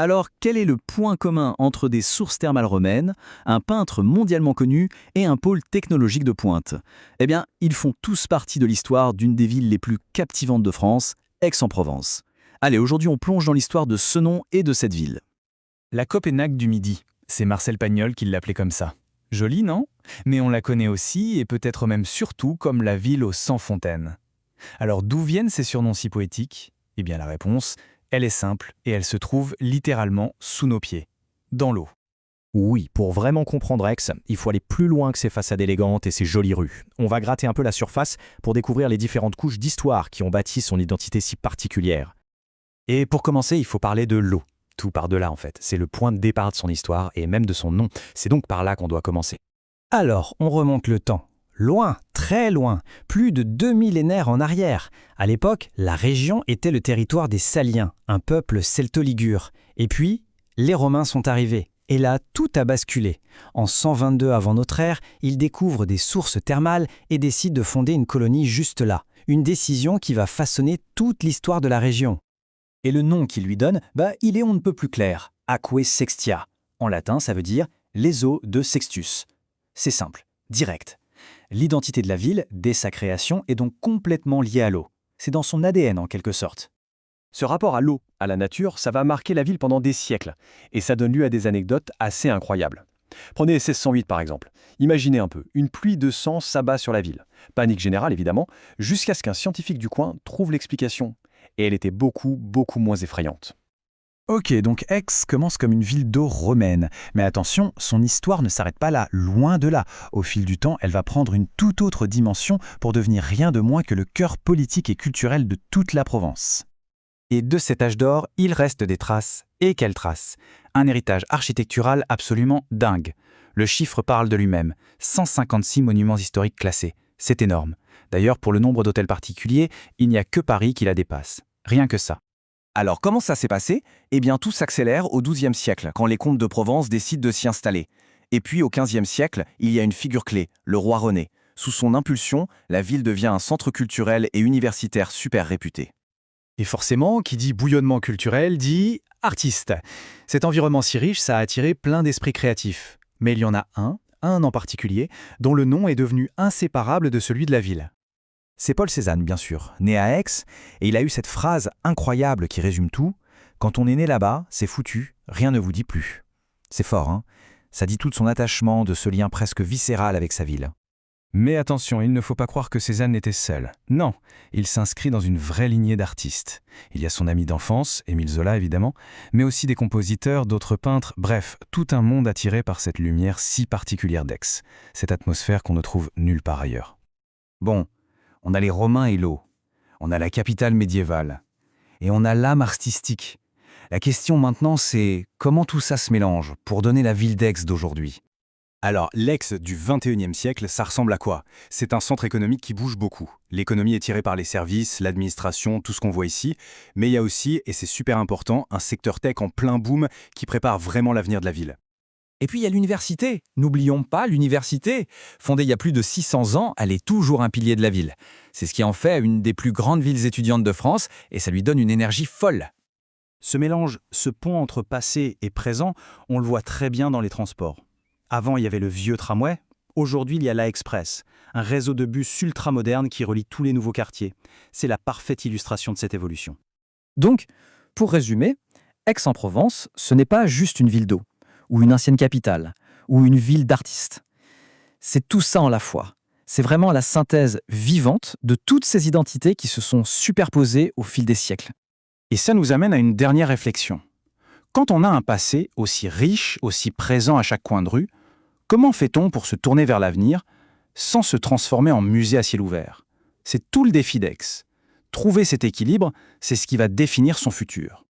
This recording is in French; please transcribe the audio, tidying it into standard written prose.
Alors, quel est le point commun entre des sources thermales romaines, un peintre mondialement connu et un pôle technologique de pointe? Eh bien, ils font tous partie de l'histoire d'une des villes les plus captivantes de France, Aix-en-Provence. Allez, aujourd'hui on plonge dans l'histoire de ce nom et de cette ville. La Copenhague du Midi, c'est Marcel Pagnol qui l'appelait comme ça. Joli, non? Mais on la connaît aussi, et peut-être même surtout, comme la ville aux 100 fontaines. Alors d'où viennent ces surnoms si poétiques? Eh bien la réponse, elle est simple, et elle se trouve littéralement sous nos pieds, dans l'eau. Oui, pour vraiment comprendre Aix, il faut aller plus loin que ses façades élégantes et ses jolies rues. On va gratter un peu la surface pour découvrir les différentes couches d'histoire qui ont bâti son identité si particulière. Et pour commencer, il faut parler de l'eau. Tout part de là en fait, c'est le point de départ de son histoire et même de son nom. C'est donc par là qu'on doit commencer. Alors, on remonte le temps. Loin, très loin, plus de 2 millénaires en arrière. À l'époque, la région était le territoire des Saliens, un peuple celto-ligure. Et puis, les Romains sont arrivés. Et là, tout a basculé. En 122 avant notre ère, ils découvrent des sources thermales et décident de fonder une colonie juste là. Une décision qui va façonner toute l'histoire de la région. Et le nom qu'il lui donne, il est on ne peut plus clair, Aquae Sextia. En latin, ça veut dire les eaux de Sextus. C'est simple, direct. L'identité de la ville, dès sa création, est donc complètement liée à l'eau. C'est dans son ADN en quelque sorte. Ce rapport à l'eau, à la nature, ça va marquer la ville pendant des siècles. Et ça donne lieu à des anecdotes assez incroyables. Prenez 1608 par exemple. Imaginez un peu, une pluie de sang s'abat sur la ville. Panique générale évidemment, jusqu'à ce qu'un scientifique du coin trouve l'explication. Et elle était beaucoup moins effrayante. Ok, donc Aix commence comme une ville d'eau romaine. Mais attention, son histoire ne s'arrête pas là, loin de là. Au fil du temps, elle va prendre une toute autre dimension pour devenir rien de moins que le cœur politique et culturel de toute la Provence. Et de cet âge d'or, il reste des traces. Et quelles traces? Un héritage architectural absolument dingue. Le chiffre parle de lui-même. 156 monuments historiques classés. C'est énorme. D'ailleurs, pour le nombre d'hôtels particuliers, il n'y a que Paris qui la dépasse. Rien que ça. Alors comment ça s'est passé? Eh bien tout s'accélère au XIIe siècle, quand les comtes de Provence décident de s'y installer. Et puis au XVe siècle, il y a une figure clé, le roi René. Sous son impulsion, la ville devient un centre culturel et universitaire super réputé. Et forcément, qui dit bouillonnement culturel dit artiste. Cet environnement si riche, ça a attiré plein d'esprits créatifs. Mais il y en a un en particulier, dont le nom est devenu inséparable de celui de la ville. C'est Paul Cézanne, bien sûr, né à Aix, et il a eu cette phrase incroyable qui résume tout. Quand on est né là-bas, c'est foutu, rien ne vous dit plus. C'est fort, hein? Ça dit tout de son attachement, de ce lien presque viscéral avec sa ville. Mais attention, il ne faut pas croire que Cézanne était seul. Non, il s'inscrit dans une vraie lignée d'artistes. Il y a son ami d'enfance, Émile Zola évidemment, mais aussi des compositeurs, d'autres peintres, bref, tout un monde attiré par cette lumière si particulière d'Aix, cette atmosphère qu'on ne trouve nulle part ailleurs. Bon, on a les Romains et l'eau. On a la capitale médiévale. Et on a l'âme artistique. La question maintenant, c'est comment tout ça se mélange pour donner la ville d'Aix d'aujourd'hui? Alors, l'Aix du XXIe siècle, ça ressemble à quoi? C'est un centre économique qui bouge beaucoup. L'économie est tirée par les services, l'administration, tout ce qu'on voit ici. Mais il y a aussi, et c'est super important, un secteur tech en plein boom qui prépare vraiment l'avenir de la ville. Et puis il y a l'université. N'oublions pas l'université. Fondée il y a plus de 600 ans, elle est toujours un pilier de la ville. C'est ce qui en fait une des plus grandes villes étudiantes de France et ça lui donne une énergie folle. Ce mélange, ce pont entre passé et présent, on le voit très bien dans les transports. Avant, il y avait le vieux tramway. Aujourd'hui, il y a l'A Express, un réseau de bus ultra-moderne qui relie tous les nouveaux quartiers. C'est la parfaite illustration de cette évolution. Donc, pour résumer, Aix-en-Provence, ce n'est pas juste une ville d'eau, ou une ancienne capitale, ou une ville d'artistes. C'est tout ça en la fois. C'est vraiment la synthèse vivante de toutes ces identités qui se sont superposées au fil des siècles. Et ça nous amène à une dernière réflexion. Quand on a un passé aussi riche, aussi présent à chaque coin de rue, comment fait-on pour se tourner vers l'avenir sans se transformer en musée à ciel ouvert? C'est tout le défi d'Aix. Trouver cet équilibre, c'est ce qui va définir son futur.